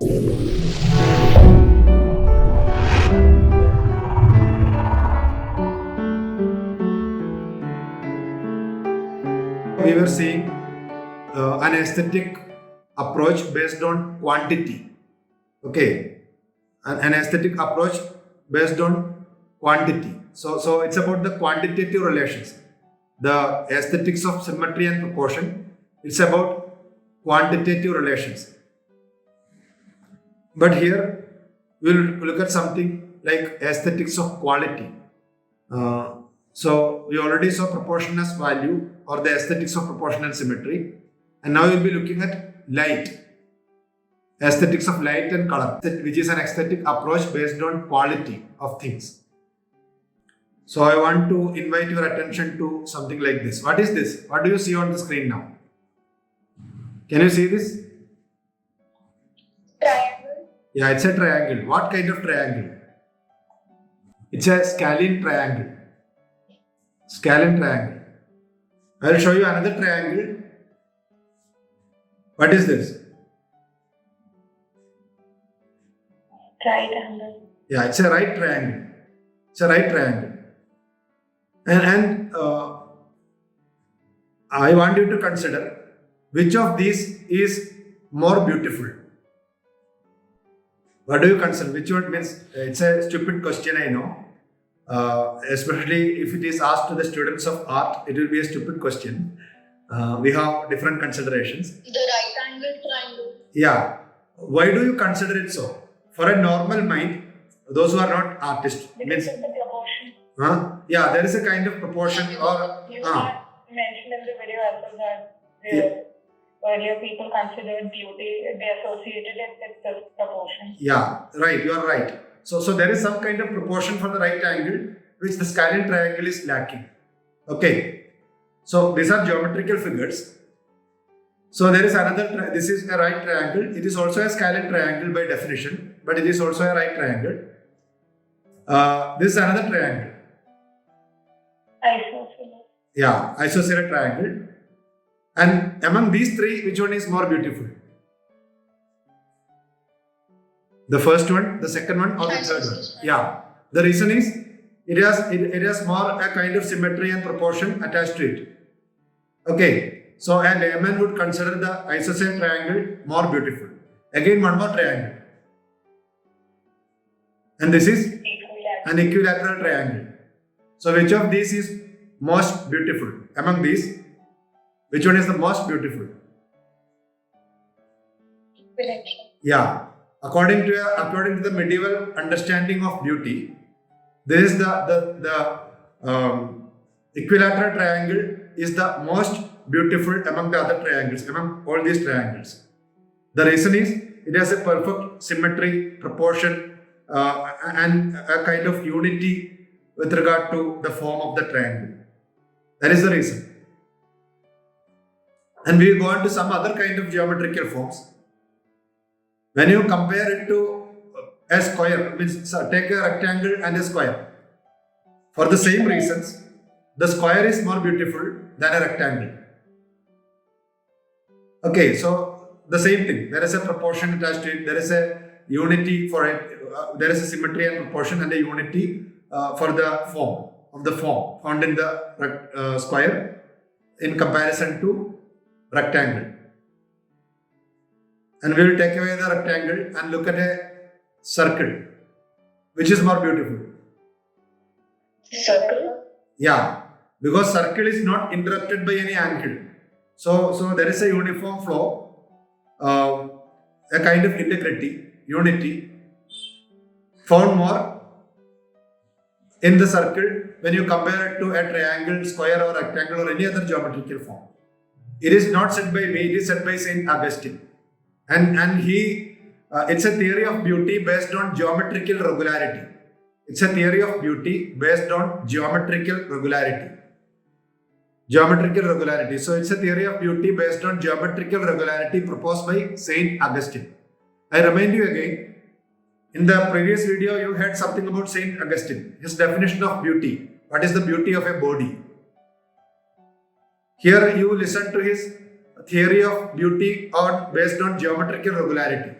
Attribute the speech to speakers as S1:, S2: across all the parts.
S1: We were seeing an aesthetic approach based on quantity. Okay, an aesthetic approach based on quantity. So it's about the quantitative relations. The aesthetics of symmetry and proportion. It's about quantitative relations. But here we'll look at something like aesthetics of quality. So we already saw proportion as value or the aesthetics of proportion and symmetry. And now we'll be looking at light, aesthetics of light and color, which is an aesthetic approach based on quality of things. So I want to invite your attention to something like this. What is this? What do you see on the screen now? Can you see this?
S2: Triangle.
S1: Yeah, it's a triangle. What kind of triangle? It's a scalene triangle. Scalene triangle. I will show you another triangle. What is this?
S2: Right angle.
S1: Yeah, it's a right triangle. It's a right triangle. And I want you to consider which of these is more beautiful. What do you consider? Which one means? It's a stupid question, I know. Especially if it is asked to the students of art, it will be a stupid question. We have different considerations.
S2: The right angle triangle.
S1: Yeah. Why do you consider it so? For a normal mind, those who are not artists,
S2: Because of the proportion.
S1: Yeah, there is a kind of proportion or
S2: You had mentioned in the video as well that earlier people considered beauty, they associated it with the proportion.
S1: yeah, right, you are right. So there is some kind of proportion for the right angle which the scalene triangle is lacking. Okay. So these are geometrical figures. So there is another, this is a right triangle. It is also a scalene triangle by definition, but it is also a right triangle. This is another triangle.
S2: Isosceles.
S1: Yeah, isosceles triangle. And among these three, which one is more beautiful? The first one, the second one, or the third one? Yeah. The reason is it has more a kind of symmetry and proportion attached to it. Okay. So a layman would consider the isosceles triangle more beautiful. Again, one more triangle. And this is an equilateral triangle. So which of these is most beautiful? Among these, which one is the most beautiful?
S2: Equilateral.
S1: Yeah. According to the medieval understanding of beauty, there is the equilateral triangle is the most beautiful among the other triangles, among all these triangles. The reason is it has a perfect symmetry, proportion, and a kind of unity with regard to the form of the triangle. That is the reason. And we go on to some other kind of geometrical forms. When you compare it to a square, means take a rectangle and a square. For the same reasons, the square is more beautiful than a rectangle. Okay, so the same thing. There is a proportion attached to it. There is a unity for it. There is a symmetry and proportion and a unity for the form found in the square in comparison to rectangle. And we will take away the rectangle and look at a circle. Which is more beautiful?
S2: Circle.
S1: Yeah, because circle is not interrupted by any angle. So there is a uniform flow, a kind of integrity, unity, found more in the circle when you compare it to a triangle, square or rectangle or any other geometrical form. It is not said by me, it is said by Saint Augustine. And he, it's a theory of beauty based on geometrical regularity. It's a theory of beauty based on geometrical regularity. Geometrical regularity. So it's a theory of beauty based on geometrical regularity proposed by Saint Augustine. I remind you again, in the previous video you heard something about Saint Augustine, his definition of beauty. What is the beauty of a body? Here you listen to his theory of beauty based on geometrical regularity.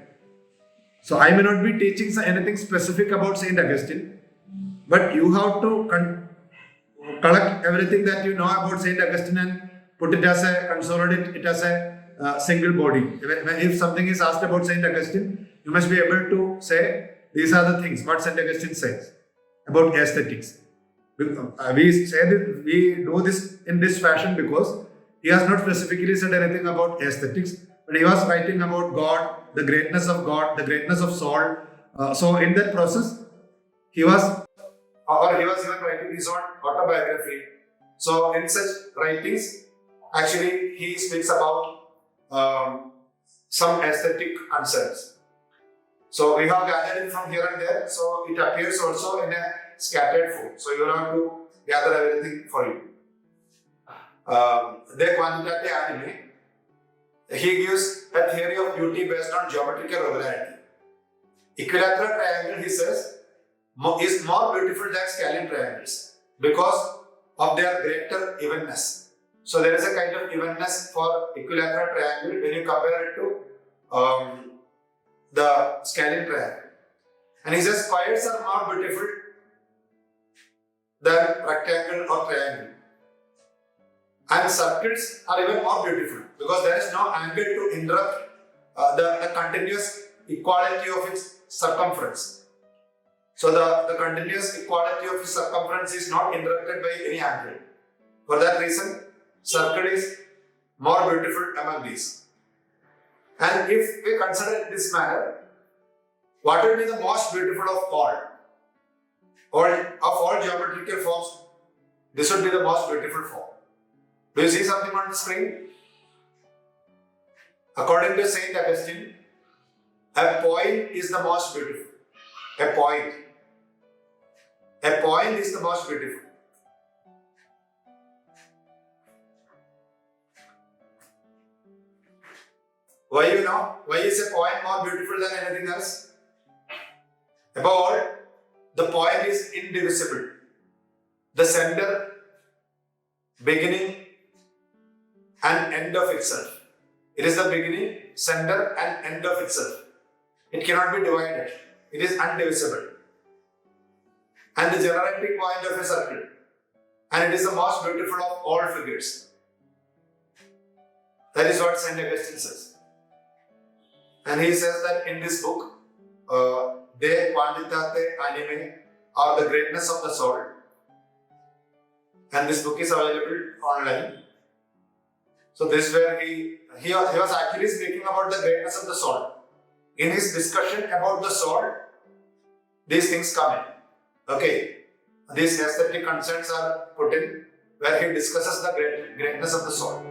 S1: So I may not be teaching anything specific about Saint Augustine, but you have to collect everything that you know about Saint Augustine and put it as a consolidate it as a single body. If something is asked about Saint Augustine, you must be able to say these are the things what Saint Augustine says about aesthetics. We say that we do this in this fashion because he has not specifically said anything about aesthetics, but he was writing about God, the greatness of God, the greatness of soul. So in that process, he was even writing his own autobiography. So in such writings, actually he speaks about some aesthetic concerns. So we have gathered it from here and there. So it appears also in a scattered form. So you have to gather everything for you. De Quantitate Anime, he gives a theory of beauty based on geometrical regularity. Equilateral triangle, he says, is more beautiful than scalene triangles because of their greater evenness. So there is a kind of evenness for equilateral triangle when you compare it to the scalene triangle. And he says squares are more beautiful than rectangle or triangle. And circles are even more beautiful because there is no angle to interrupt the continuous equality of its circumference. So the continuous equality of its circumference is not interrupted by any angle. For that reason, circle is more beautiful among these. And if we consider it this manner, what will be the most beautiful of all? Of all geometrical forms, this would be the most beautiful form. Do you see something on the screen? According to Saint Augustine, a point is the most beautiful. A point. A point is the most beautiful. Why you know? Why is a point more beautiful than anything else? Above all, the point is indivisible. The center, beginning and end of itself. It is the beginning, center and end of itself. It cannot be divided. It is undivisible. And the generating point of a circle. And it is the most beautiful of all figures. That is what Saint Augustine says. And he says that in this book, De Quantitate Anime, or the greatness of the soul. And this book is available online. So this is where he was actually speaking about the greatness of the soul. In his discussion about the soul, these things come in. Okay, these aesthetic concerns are put in where he discusses the greatness of the soul.